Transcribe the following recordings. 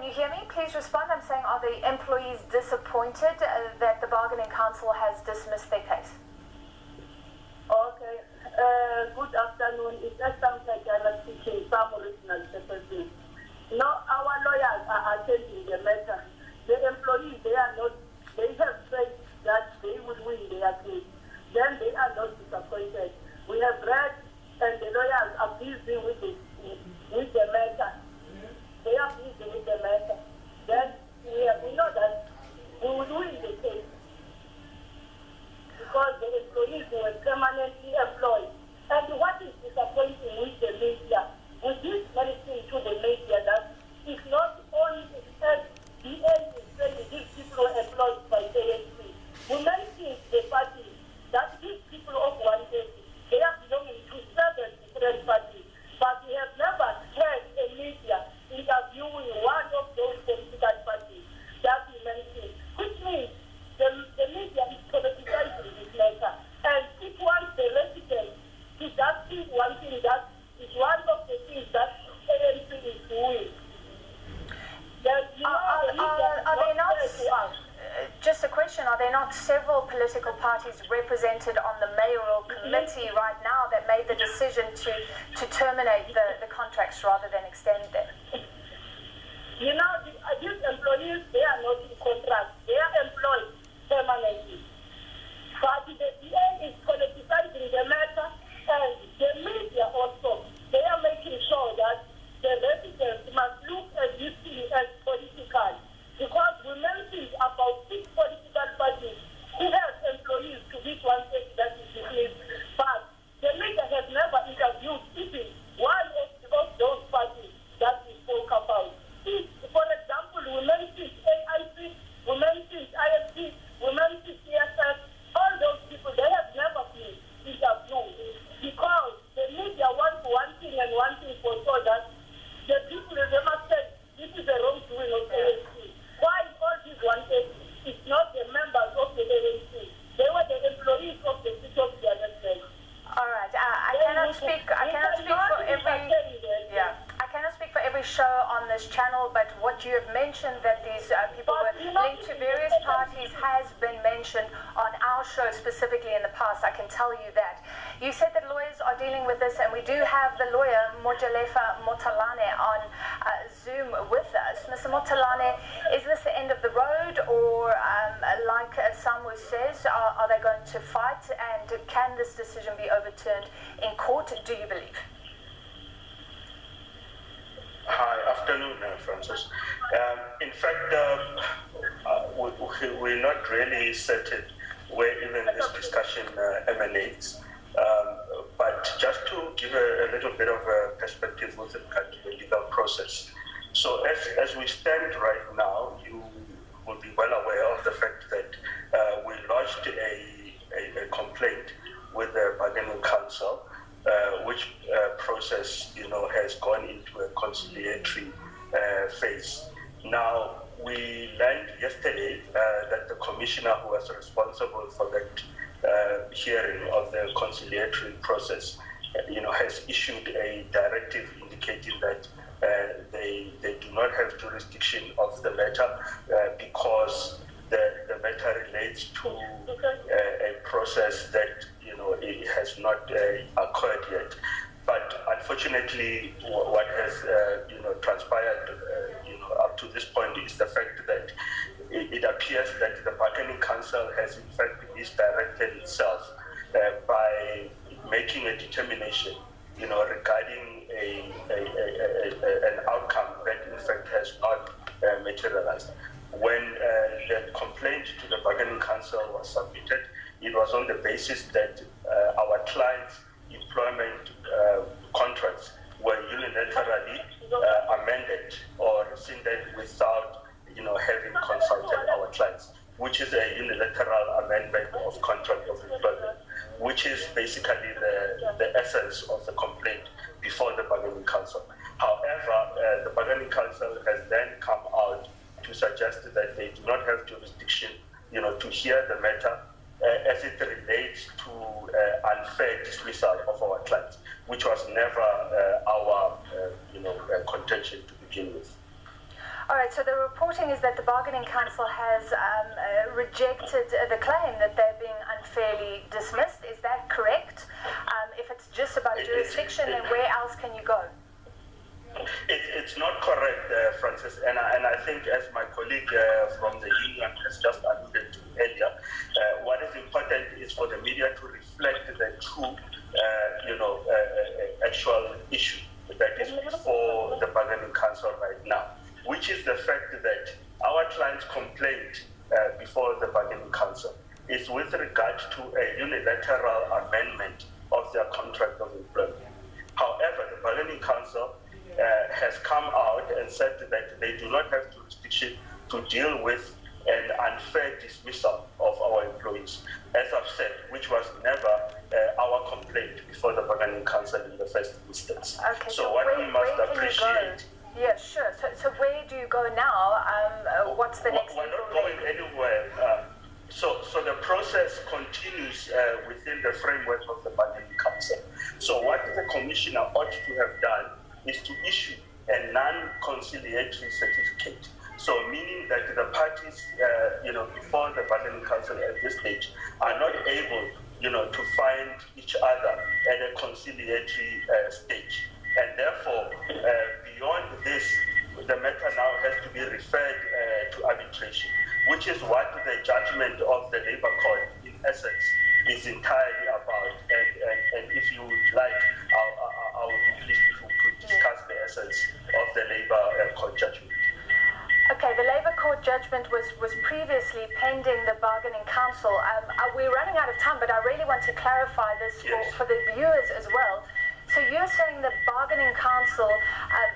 you hear me? Please respond. I'm saying, are the employees disappointed that the bargaining council has dismissed their case? Okay. Good afternoon. It's Esther speaking from Regional Secretary. No, our lawyers are attending the matter. The employees, they have said that they would win their case. Then they are not disappointed. We have read, and the lawyers are busy with the matter. They are busy with the matter. Then we know that we will win the case because the employees were permanently employed. And what is disappointing with the media, with this medicine to the media, that it's not only as the end is saying these people were employed by ANC. We mentioned the party that these people of one day, they are belonging to 7 different parties. But we have never heard a media interviewing one of those political parties that we mentioned, which means the media is politicizing this matter. And it wants the residents to just think one thing that is one of the things that ANC is doing. Are there not, just a question, are there not several political parties represented on the mayoral committee right now that made the decision to terminate the contracts rather than extend them? You know, these employees, they are not in contract. They are employed permanently. But the DA is politicizing the matter, and the media also, they are making sure that the residents must look at this thing as political. Because we mentioned about 6 political parties who have employees to which one says that is dismissed. But the media has never interviewed even one of those parties that we spoke about. For example, we mentioned AIC, we mentioned IFC, we mentioned CSS, all those people, they have never been interviewed because the media wants one thing and one thing for sure, that the people, they must say, this is the wrongdoing of the ANC. Why all these wanted is not the members of the ANC. They were the employees of the city of Johannesburg. All right. I cannot speak for every show on this channel, but what you have mentioned that these people were linked to various parties has been mentioned on our show specifically in the past. I can tell you that. You said that lawyers are dealing with this, and we do have the lawyer Mojalefa Motalane on Zoom with us. Mr. Motalane, is this the end of the road, or like Samu says, are they going to fight, and can this decision be overturned in court, do you believe? Hi, afternoon, Francis. In fact, we're not really certain where even this discussion emanates. But just to give a little bit of a perspective with regard to the legal process. So as we stand right now, you will be well aware of the fact that we lodged a complaint with the bargaining council, which process, has gone into a conciliatory phase. Now, we learned yesterday that the commissioner who was responsible for that hearing of the conciliatory process, has issued a directive indicating that they do not have jurisdiction of the matter because the matter relates to a process that it has not occurred yet. But unfortunately, what has transpired up to this point is the fact that it appears that the bargaining council has in fact misdirected itself by making a determination, regarding an outcome that in fact has not materialized. When the complaint to the bargaining council was submitted, it was on the basis that our clients' employment contracts were unilaterally amended or rescinded without, having consulted our clients, which is a unilateral amendment of contract of employment, which is basically the essence of the complaint before the bargaining council. However, the bargaining council has then come out to suggest that they do not have jurisdiction, to hear the matter as it relates to unfair dismissal of our clients, which was never our contention to begin with. All right, so the reporting is that the Bargaining Council has rejected the claim that they're being unfairly dismissed. Is that correct? If it's just about jurisdiction, then where else can you go? It's not correct, Francis, and I think, as my colleague from the union has just alluded to earlier, what is important is for the media to reflect the true, actual issue that is before the Bargaining Council right now, which is the fact that our client's complaint before the Bargaining Council is with regard to a unilateral amendment of their contract of employment. However, the Bargaining Council has come out and said that they do not have jurisdiction to deal with an unfair dismissal of our employees, as I've said, which was never our complaint before the Bargaining Council in the first instance. Okay, so what we must appreciate. Yeah, sure. So where do you go now? What's the next? We're not going anywhere. So the process continues within the framework of the Bargaining Council. So what the Commissioner ought to have done is to issue a non-conciliatory certificate. So meaning that the parties, before the Bargaining Council at this stage are not able, to find each other at a conciliatory stage. And therefore, beyond this, the matter now has to be referred to arbitration, which is what the judgment of the Labour Court, in essence, is entirely about. And if you would like, I would be pleased if we could discuss the essence of the Labour Court judgment. Okay, the Labour Court judgment was previously pending the Bargaining Council. We're running out of time, but I really want to clarify this for the viewers as well. So you're saying the Bargaining Council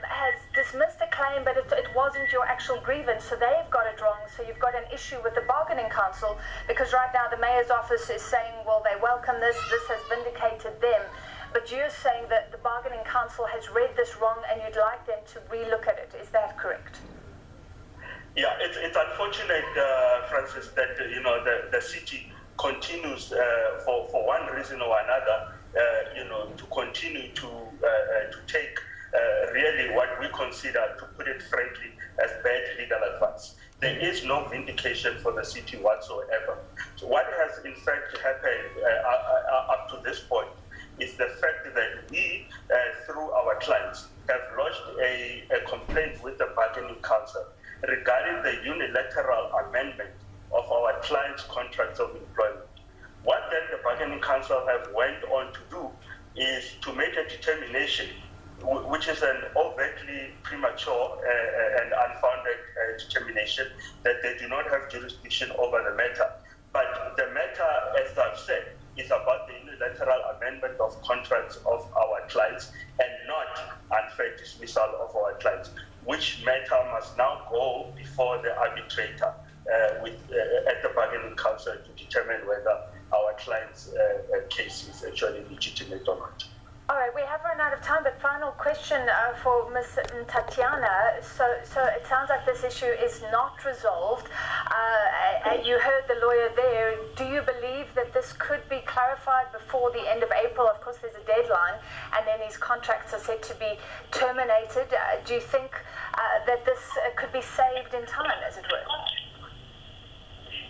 has dismissed a claim, but it wasn't your actual grievance, so they've got it wrong. So you've got an issue with the Bargaining Council, because right now the Mayor's office is saying, well, they welcome this has vindicated them. But you're saying that the Bargaining Council has read this wrong and you'd like them to relook at it. Is that correct? Yeah, it's unfortunate, Francis, that the city continues for one reason or another, to continue to take really what we consider, to put it frankly, as bad legal advice. There is no vindication for the city whatsoever. So what has in fact happened up to this point is the fact that we, through our clients, have lodged a complaint with the Bargaining Council regarding the unilateral amendment of our clients' contracts of employment. What then the Bargaining Council have went on to do is to make a determination, which is an overtly premature and unfounded determination, that they do not have jurisdiction over the matter. But the matter, as I've said, is about the unilateral amendment of contracts of our clients and not unfair dismissal of our clients, which matter must now go before the arbitrator at the Bargaining Council to determine whether our client's case is actually legitimate or not. All right, we have run out of time, but final question for Ms. Tatiana. So it sounds like this issue is not resolved. You heard the lawyer there. Do you believe that this could be clarified before the end of April? Of course, there's a deadline, and then these contracts are said to be terminated. Do you think that this could be saved in time, as it were?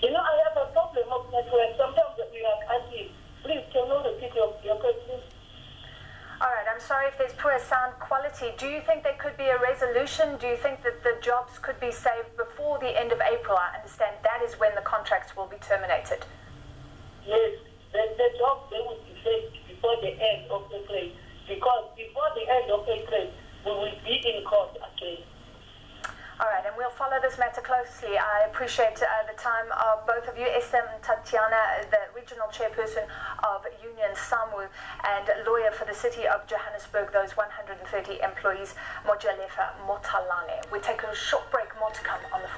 I have a problem of network. Sometimes we are asking, please, can you repeat your question? All right, I'm sorry if there's poor sound quality. Do you think there could be a resolution? Do you think that the jobs could be saved before the end of April? I understand that is when the contracts will be terminated. Yes, the jobs, they will be saved before the end of April, because before the end of April, we will be in court again. All right, and we'll follow this matter closely. I appreciate the time of both of you, Esther and Tatiana, the regional chairperson of Union SAMWU and lawyer for the city of Johannesburg, those 130 employees, Mojalefa Motalale. We take a short break, more to come on the